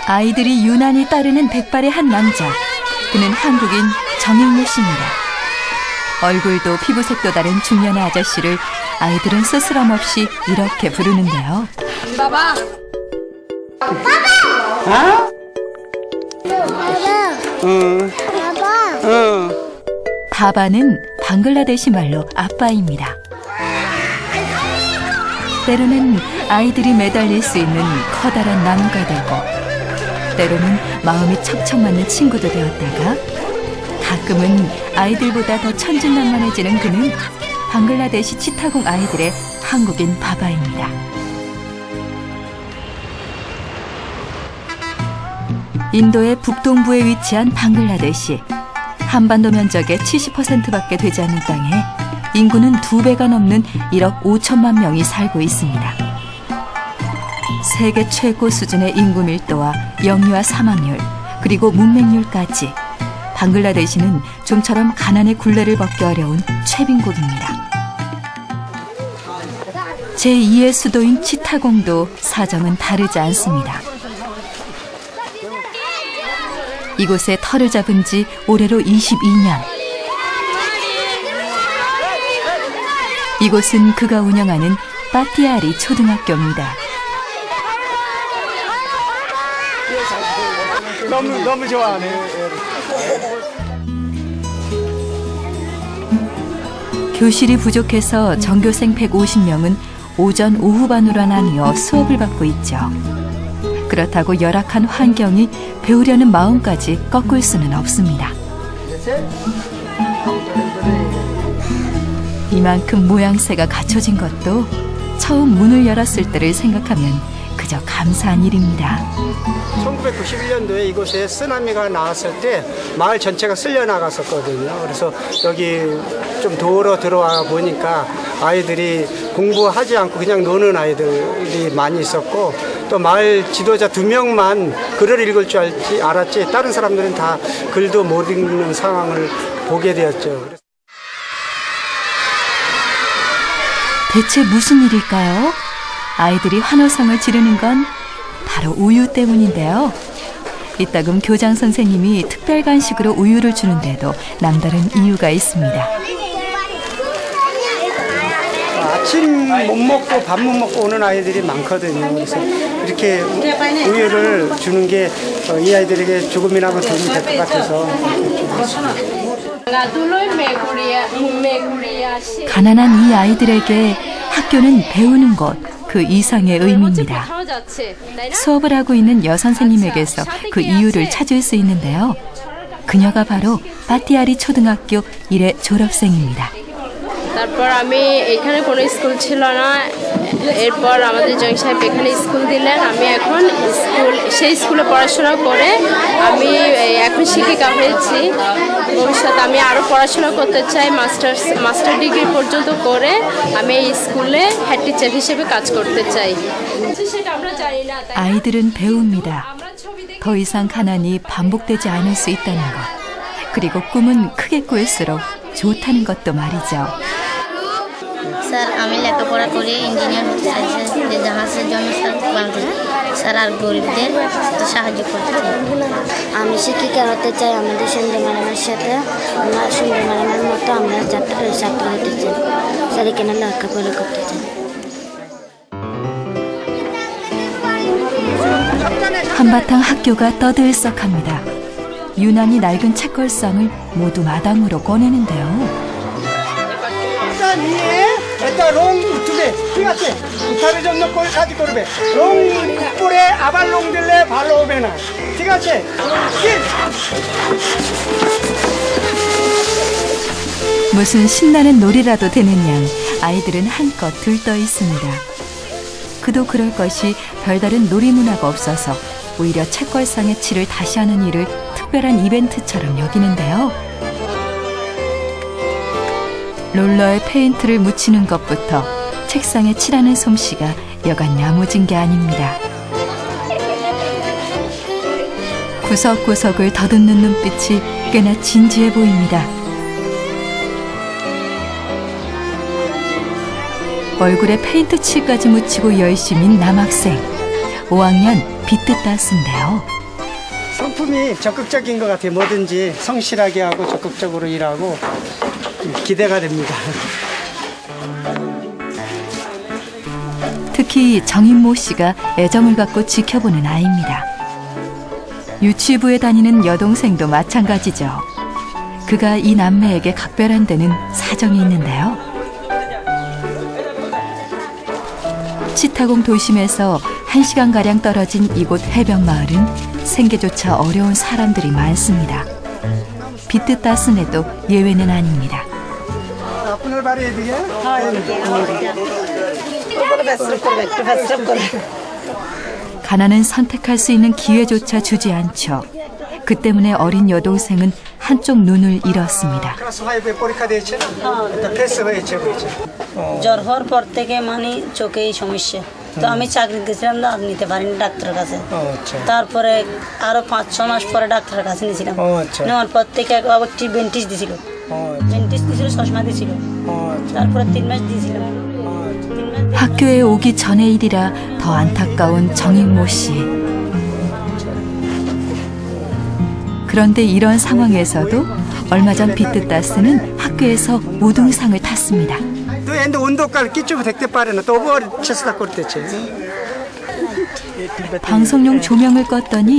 아이들이 유난히 따르는 백발의 한 남자. 그는 한국인 정일무 씨입니다. 얼굴도 피부색도 다른 중년의 아저씨를 아이들은 스스럼 없이 이렇게 부르는데요. 봐봐. 아? 봐봐. 바바는 방글라데시 말로 아빠입니다. 때로는 아이들이 매달릴 수 있는 커다란 나무가 되고 때로는 마음이 척척 맞는 친구도 되었다가 가끔은 아이들보다 더 천진난만해지는 그는 방글라데시 치타공 아이들의 한국인 바바입니다. 인도의 북동부에 위치한 방글라데시. 한반도 면적의 70%밖에 되지 않는 땅에 인구는 2배가 넘는 1억 5천만 명이 살고 있습니다. 세계 최고 수준의 인구 밀도와 영유아 사망률, 그리고 문맹률까지 방글라데시는 좀처럼 가난의 굴레를 벗기 어려운 최빈국입니다. 제2의 수도인 치타공도 사정은 다르지 않습니다. 이곳에 터를 잡은 지 올해로 22년. 이곳은 그가 운영하는 빠띠아리 초등학교입니다. 너무 좋아하네. 교실이 부족해서 전교생 150명은 오전 오후반으로 나뉘어 수업을 받고 있죠. 그렇다고 열악한 환경이 배우려는 마음까지 꺾을 수는 없습니다. 이만큼 모양새가 갖춰진 것도 처음 문을 열었을 때를 생각하면 그저 감사한 일입니다. 1991년도에 이곳에 쓰나미가 나왔을 때 마을 전체가 쓸려 나갔었거든요. 그래서 여기 좀 도로 들어와 보니까 아이들이 공부하지 않고 그냥 노는 아이들이 많이 있었고, 또 마을 지도자 2명만 글을 읽을 줄 알았지 다른 사람들은 다 글도 못 읽는 상황을 보게 되었죠. 대체 무슨 일일까요? 아이들이 환호성을 지르는 건 바로 우유 때문인데요. 이따금 교장 선생님이 특별 간식으로 우유를 주는데도 남다른 이유가 있습니다. 아침 못 먹고 밥 못 먹고 오는 아이들이 많거든요. 그래서 이렇게 우유를 주는 게 이 아이들에게 조금이나마 도움이 될 것 같아서. 가난한 이 아이들에게 학교는 배우는 것, 그 이상의 의미입니다. 수업을 하고 있는 여선생님에게서 그 이유를 찾을 수 있는데요. 그녀가 바로 빠띠아리 초등학교 1회 졸업생입니다. তারপর আমি এখানে কোনো স্কুল ছিল না, এরপর আমাদের জং সাহেব এখানে স্কুল দিলেন। আমি এখন সেই স্কুলে পড়াশোনা করে আমি এখন শিক্ষিকা হয়েছি। ভবিষ্যতে আমি আরও পড়াশোনা করতে চাই, মাস্টার ডিগ্রি পর্যন্ত করে আমি এই স্কুলে হেড টিচার হিসেবে কাজ করতে চাই। সেটা আমরা জানি না। 아이들은 배웁니다. 더 이상 가난이 반복되지 않을 수 있다는 것. 그리고 꿈은 크게 꾸을수록 좋다는 것도 말이죠. স্যার আমি লেখাপড়া করে ইঞ্জিনিয়ার হতে চাইছি, যে জাহাজের জন্য স্যার আর গরিবদের সাহায্য করতে চাই। আমি শিক্ষিকা হতে চাই, আমাদের সুন্দর ম্যাডামের সাথে আমরা সুন্দর ম্যাডামের মতো আমরা ছাত্র হতে চাই, স্যার এখানে লেখাপড়া করতে চাই। 한바탕 학교가 떠들썩합니다. 유난히 낡은 책걸상을 모두 마당으로 꺼내는데요. Esta long utude, fíjate, utare jonno kol kaji korbe. Long upore abar long dille bhalo hobe na. ঠিক আছে? 무슨 신나는 놀이라도 되는 양 아이들은 한껏 들떠 있습니다. 그도 그럴 것이 별다른 놀이 문화가 없어서 오히려 책걸상의 칠을 다시 하는 일을 특별한 이벤트처럼 여기는데요. 롤러에 페인트를 묻히는 것부터 책상에 칠하는 솜씨가 여간 야무진 게 아닙니다. 구석구석을 더듬는 눈빛이 꽤나 진지해 보입니다. 얼굴에 페인트 칠까지 묻히고 열심인 남학생. 5학년 비트다스인데요. 성품이 적극적인 것 같아요. 뭐든지 성실하게 하고 적극적으로 일하고 기대가 됩니다. 특히 정인모 씨가 애정을 갖고 지켜보는 아이입니다. 유치부에 다니는 여동생도 마찬가지죠. 그가 이 남매에게 각별한 데는 사정이 있는데요. 치타공 도심에서 1시간가량 떨어진 이곳 해변마을은 생계조차 어려운 사람들이 많습니다. 비트다스네도 예외는 아닙니다. 가난은 선택할 수 있는 기회조차 주지 않죠. 그 때문에 어린 여동생은 한쪽 눈을 잃었습니다. জ্বর হওয়ার পর থেকে মানে চোখেই সমস্যা তো আমি চাকরি দিয়েছিলাম না নিতে পারিনি ডাক্তারের কাছে তারপরে আরো 5-6 মাস পরে ডাক্তারের কাছে নিয়েছিলাম নেওয়ার পর থেকে আবার বেন্টিস দিয়েছিল চশমা দিয়েছিল তারপরে 3 মাস দিয়েছিলাম 학교에 오기 전의 일이라 더 안타까운 정인모 씨. 그런데 이런 상황에서도 얼마 전 비트다스는 학교에서 우등상을 탔습니다. 방송용 조명을 껐더니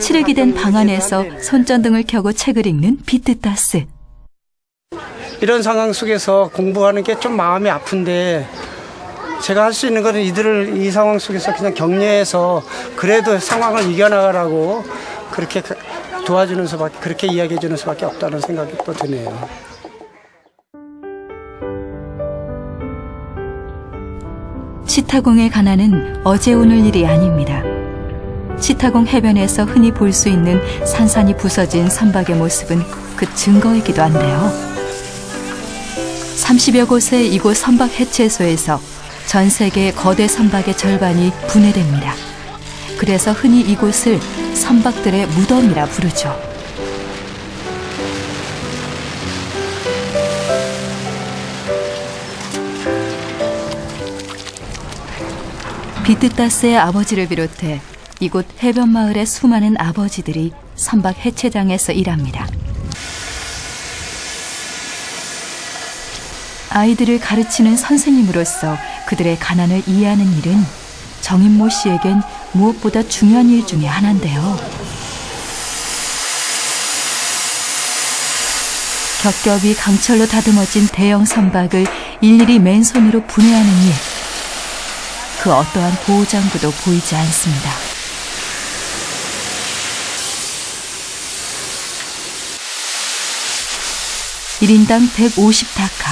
칠흑이 된 방 안에서 손전등을 켜고 책을 읽는 비트다스. 이런 상황 속에서 공부하는 게 좀 마음이 아픈데 제가 할 수 있는 거는 이들을 이 상황 속에서 그냥 격려해서 그래도 상황을 이겨나가라고 그렇게 도와주는 수밖에, 그렇게 이야기해 주는 수밖에 없다는 생각이 또 드네요. 치타공의 가난은 어제 오늘 일이 아닙니다. 치타공 해변에서 흔히 볼 수 있는 산산이 부서진 선박의 모습은 그 증거이기도 한데요. 30여 곳의 이곳 선박 해체소에서 전 세계 거대 선박의 절반이 분해됩니다. 그래서 흔히 이곳을 선박들의 무덤이라 부르죠. 비트다스의 아버지를 비롯해 이곳 해변마을의 수많은 아버지들이 선박 해체장에서 일합니다. 아이들을 가르치는 선생님으로서 그들의 가난을 이해하는 일은 정인모 씨에겐 무엇보다 중요한 일 중에 하나인데요. 겹겹이 강철로 다듬어진 대형 선박을 일일이 맨손으로 분해하는 일. 그 어떠한 보호장구도 보이지 않습니다. (1인당) 150다카.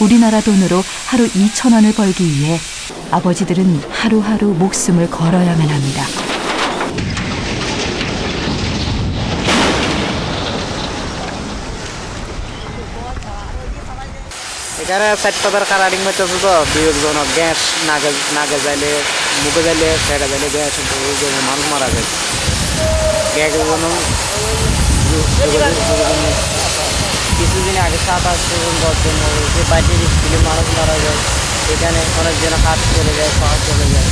우리나라 돈으로 하루 2,000원을 벌기 위해 아버지들은 하루하루 목숨을 걸어야만 합니다. এখানে সাতটার কারারিং মতো তো বিয়োজন গ্যাস নাগা জালে মুখে জালে সেটা জালে গ্যাস মানুষ মারা যায় গ্যাস কিছুদিন আগে 7-8 জন 10 জন যে বাইরের স্কুলে মানুষ মারা যায় এখানে অনেকজন হাত চলে যায় পা চলে যায়.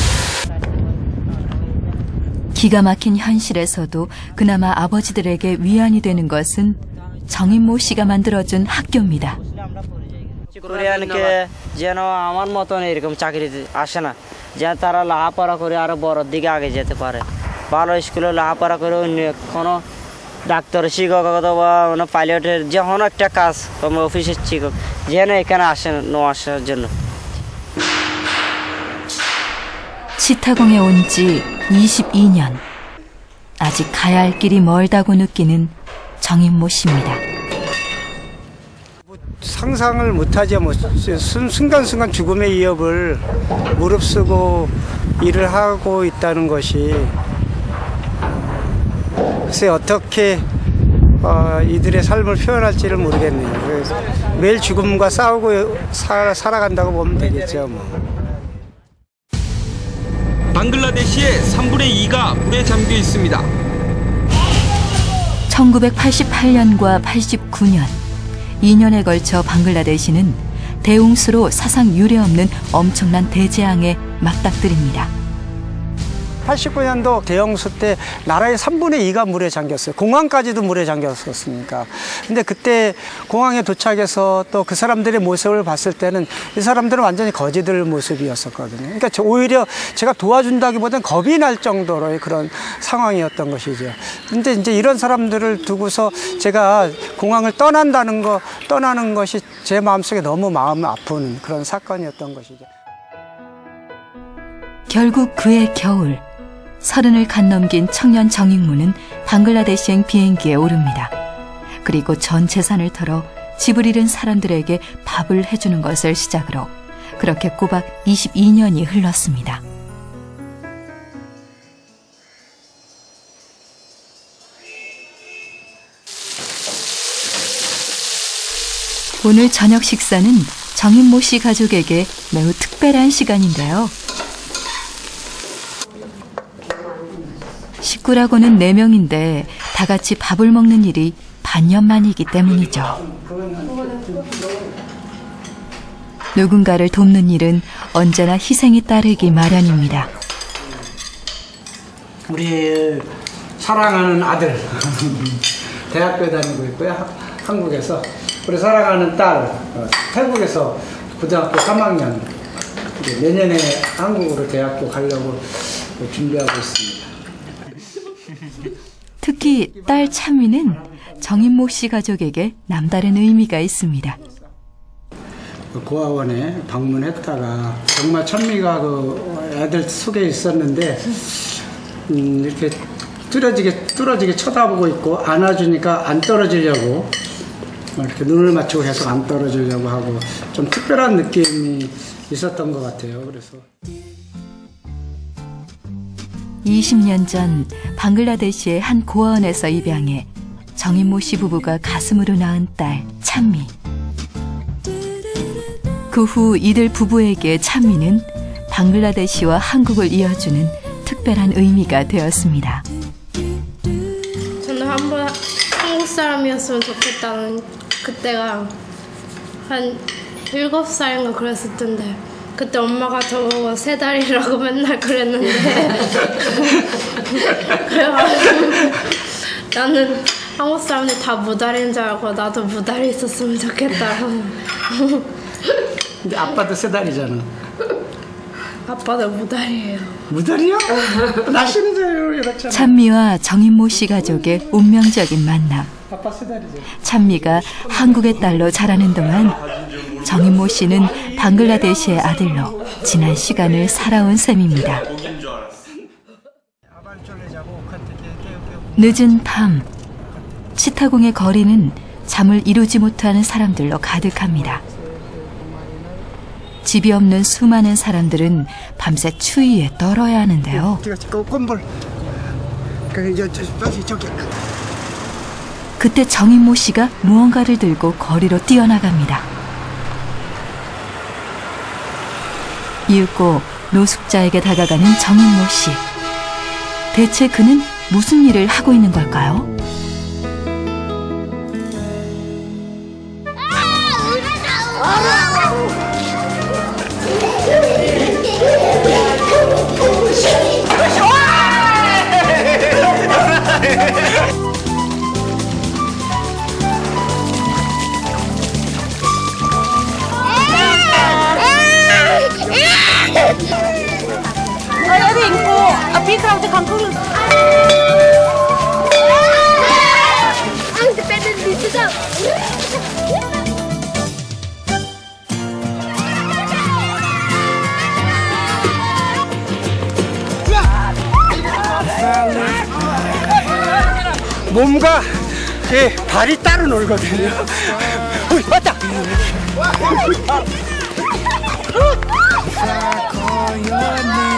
기가 막힌 현실에서도 그나마 아버지들에게 위안이 되는 것은 정인모 씨가 만들어준 학교입니다. কোরিয়ানকে যেন আমার মতন এরকম চাকরি আসে না যেন তারা লেখাপড়া করে আরো বড় দিকে আগে যেতে পারে ভালো স্কুলে লেখাপড়া করে অন্য কোনো ডাক্তার শিক্ষক অথবা পাইলটের যে কোনো একটা কাজ অফিসের শিক্ষক যেন এখানে আসেন আসার জন্য. 치타공에 온 지 22년. 아직 가야 할 길이 멀다고 느끼는 정인모 씨입니다. 상상을 못하죠. 뭐 순간순간 죽음의 위협을 무릅쓰고 일을 하고 있다는 것이 글쎄 어떻게 이들의 삶을 표현할지를 모르겠네요. 그래서 매일 죽음과 싸우고 살아간다고 보면 되겠죠. 뭐. 방글라데시의 3분의 2가 물에 잠겨 있습니다. 1988년과 89년 2년에 걸쳐 방글라데시는 대웅수로 사상 유례없는 엄청난 대재앙에 맞닥뜨립니다. 89년도 대형수 때 나라의 3분의 2가 물에 잠겼어요. 공항까지도 물에 잠겼었으니까. 근데 그때 공항에 도착해서 또 그 사람들의 모습을 봤을 때는 이 사람들은 완전히 거지들 모습이었었거든요. 그러니까 오히려 제가 도와준다기보다는 겁이 날 정도로의 그런 상황이었던 것이죠. 근데 이제 이런 사람들을 두고서 제가 공항을 떠나는 것이 제 마음속에 너무 마음 아픈 그런 사건이었던 것이죠. 결국 그해 겨울 30을 갓 넘긴 청년 정익무는 방글라데시행 비행기에 오릅니다. 그리고 전 재산을 털어 집을 잃은 사람들에게 밥을 해주는 것을 시작으로 그렇게 꼬박 22년이 흘렀습니다. 오늘 저녁 식사는 정인모 씨 가족에게 매우 특별한 시간인데요. 식구라고는 4명인데 다 같이 밥을 먹는 일이 반년 만이기 때문이죠. 누군가를 돕는 일은 언제나 희생이 따르기 마련입니다. 우리 사랑하는 아들 대학교에 다니고 있고요. 한국에서 우리 사랑하는 딸 태국에서 고등학교 3학년 내년에 한국으로 대학교 가려고 준비하고 있습니다. 특히 딸 찬미는 정인모 씨 가족에게 남다른 의미가 있습니다. 고아원에 방문했다가 정말 찬미가 그 애들 속에 있었는데 이렇게 뚫어지게 쳐다보고 있고 안아주니까 안 떨어지려고 이렇게 눈을 맞추고 계속 안 떨어지려고 하고 좀 특별한 느낌이 있었던 것 같아요. 그래서 20년 전 방글라데시의 한 고아원에서 입양해 정인모 씨 부부가 가슴으로 낳은 딸 찬미. 그 후 이들 부부에게 찬미는 방글라데시와 한국을 이어주는 특별한 의미가 되었습니다. 저는 한번 한국 사람이었으면 좋겠다는 그때가 한 7살인가 그랬을 텐데 그때 엄마가 저보고 3달이라고 맨날 그랬는데 그래가지고 나는 한국 사람들 다 무다리인 줄 알고 나도 무다리 있었으면 좋겠다. 근데 아빠도 3달이잖아. 아빠도 무다리예요. 무다리요? 나시는데요, 이렇게. 찬미와 정인모 씨 가족의 운명적인 만남. 아빠 3달이죠. 찬미가 한국의 딸로 자라는 동안 정인모 씨는 방글라데시의 아들로 지난 시간을 살아온 셈입니다. 늦은 밤, 치타공의 거리는 잠을 이루지 못하는 사람들로 가득합니다. 집이 없는 수많은 사람들은 밤새 추위에 떨어야 하는데요. 그때 정인모 씨가 무언가를 들고 거리로 뛰어나갑니다. 이윽고 노숙자에게 다가가는 정인모 씨. 대체 그는 무슨 일을 하고 있는 걸까요? 몸과 발이 따로 놀거든요. 왔다. If I call your name